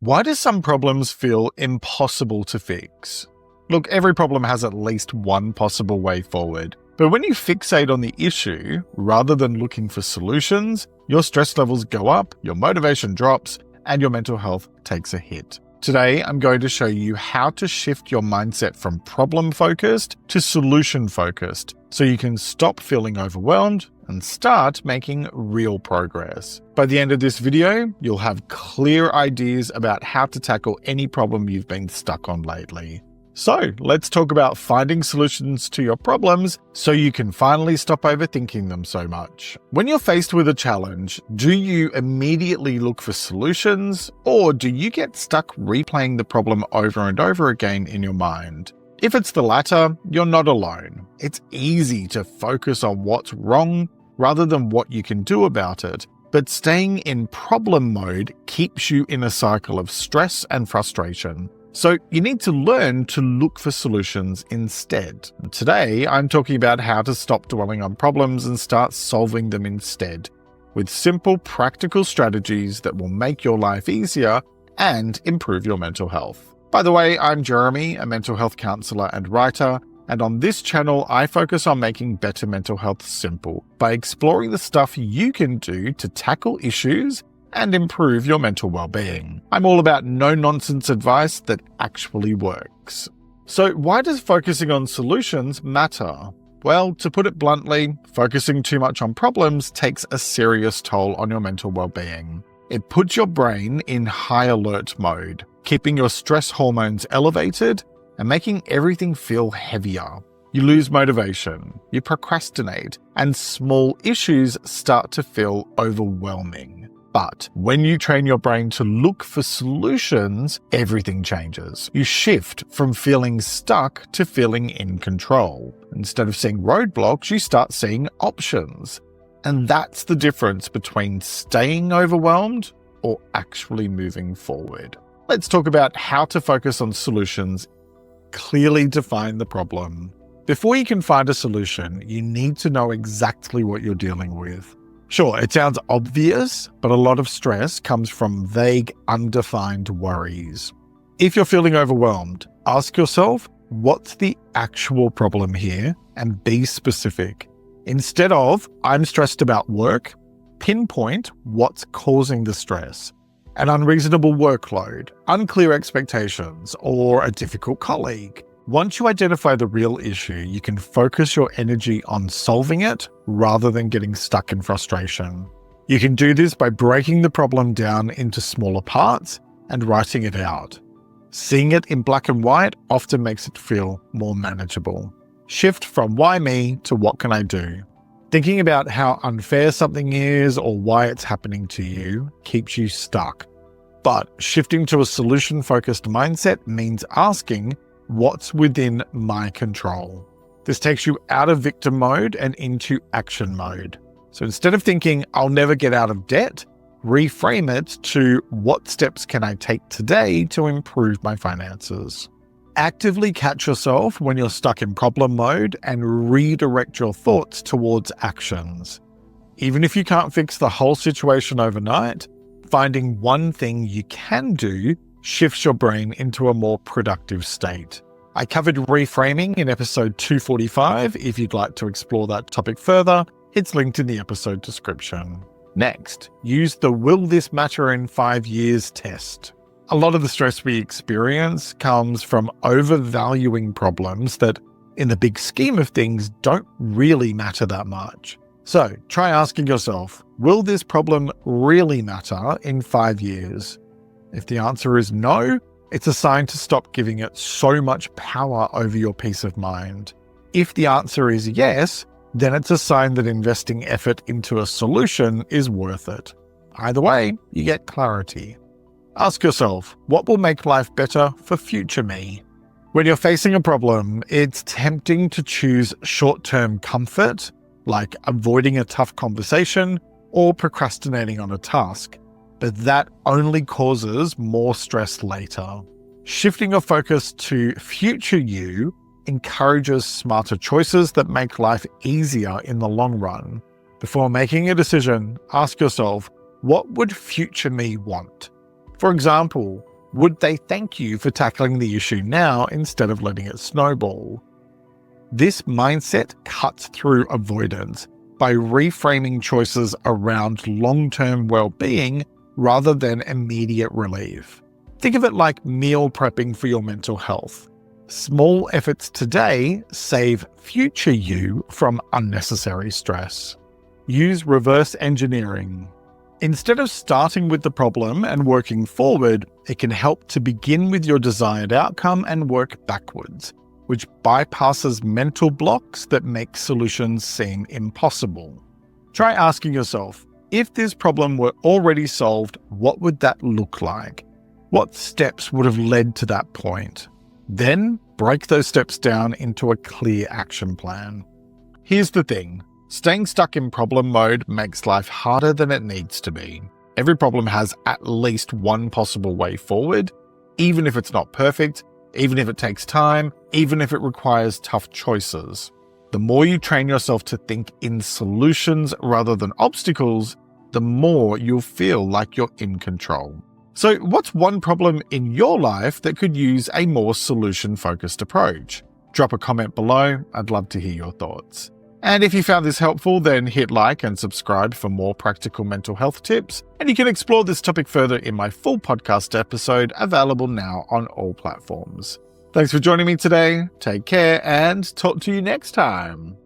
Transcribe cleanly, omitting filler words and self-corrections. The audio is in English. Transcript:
Why do some problems feel impossible to fix? Look, every problem has at least one possible way forward. But when you fixate on the issue, rather than looking for solutions, your stress levels go up, your motivation drops, and your mental health takes a hit. Today, I'm going to show you how to shift your mindset from problem-focused to solution-focused, so you can stop feeling overwhelmed and start making real progress. By the end of this video, you'll have clear ideas about how to tackle any problem you've been stuck on lately. So let's talk about finding solutions to your problems so you can finally stop overthinking them so much. When you're faced with a challenge, do you immediately look for solutions, or do you get stuck replaying the problem over and over again in your mind? If it's the latter, you're not alone. It's easy to focus on what's wrong rather than what you can do about it, but staying in problem mode keeps you in a cycle of stress and frustration. So you need to learn to look for solutions instead. Today, I'm talking about how to stop dwelling on problems and start solving them instead, with simple, practical strategies that will make your life easier and improve your mental health. By the way, I'm Jeremy, a mental health counselor and writer, and on this channel, I focus on making better mental health simple by exploring the stuff you can do to tackle issues and improve your mental well-being. I'm all about no-nonsense advice that actually works. So why does focusing on solutions matter? Well, to put it bluntly, focusing too much on problems takes a serious toll on your mental well-being. It puts your brain in high alert mode, keeping your stress hormones elevated and making everything feel heavier. You lose motivation, you procrastinate, and small issues start to feel overwhelming. But when you train your brain to look for solutions, everything changes. You shift from feeling stuck to feeling in control. Instead of seeing roadblocks, you start seeing options. And that's the difference between staying overwhelmed or actually moving forward. Let's talk about how to focus on solutions. Clearly define the problem. Before you can find a solution, you need to know exactly what you're dealing with. Sure, it sounds obvious, but a lot of stress comes from vague, undefined worries. If you're feeling overwhelmed, ask yourself, what's the actual problem here? And be specific. Instead of, I'm stressed about work, pinpoint what's causing the stress. An unreasonable workload, unclear expectations, or a difficult colleague. Once you identify the real issue, you can focus your energy on solving it rather than getting stuck in frustration. You can do this by breaking the problem down into smaller parts and writing it out. Seeing it in black and white often makes it feel more manageable. Shift from why me to what can I do. Thinking about how unfair something is or why it's happening to you keeps you stuck. But shifting to a solution-focused mindset means asking, what's within my control? This takes you out of victim mode and into action mode. So instead of thinking, I'll never get out of debt, reframe it to what steps can I take today to improve my finances? Actively catch yourself when you're stuck in problem mode and redirect your thoughts towards actions. Even if you can't fix the whole situation overnight, finding one thing you can do shifts your brain into a more productive state. I covered reframing in episode 245. If you'd like to explore that topic further, it's linked in the episode description. Next, use the Will This Matter in 5 Years test. A lot of the stress we experience comes from overvaluing problems that, in the big scheme of things, don't really matter that much. So try asking yourself, will this problem really matter in 5 years? If the answer is no, it's a sign to stop giving it so much power over your peace of mind. If the answer is yes, then it's a sign that investing effort into a solution is worth it. Either way, you get clarity. Ask yourself, what will make life better for future me? When you're facing a problem, it's tempting to choose short-term comfort, like avoiding a tough conversation or procrastinating on a task. But that only causes more stress later. Shifting your focus to future you encourages smarter choices that make life easier in the long run. Before making a decision, ask yourself, what would future me want? For example, Would they thank you for tackling the issue now instead of letting it snowball? This mindset cuts through avoidance by reframing choices around long-term well-being rather than immediate relief. Think of it like meal prepping for your mental health. Small efforts today save future you from unnecessary stress. Use reverse engineering. Instead of starting with the problem and working forward, it can help to begin with your desired outcome and work backwards, which bypasses mental blocks that make solutions seem impossible. Try asking yourself, if this problem were already solved, what would that look like? What steps would have led to that point? Then break those steps down into a clear action plan. Here's the thing. Staying stuck in problem mode makes life harder than it needs to be. Every problem has at least one possible way forward, even if it's not perfect, even if it takes time, even if it requires tough choices. The more you train yourself to think in solutions rather than obstacles, the more you'll feel like you're in control. So what's one problem in your life that could use a more solution-focused approach? Drop a comment below. I'd love to hear your thoughts. And if you found this helpful, then hit like and subscribe for more practical mental health tips. And you can explore this topic further in my full podcast episode, available now on all platforms. Thanks for joining me today. Take care and talk to you next time.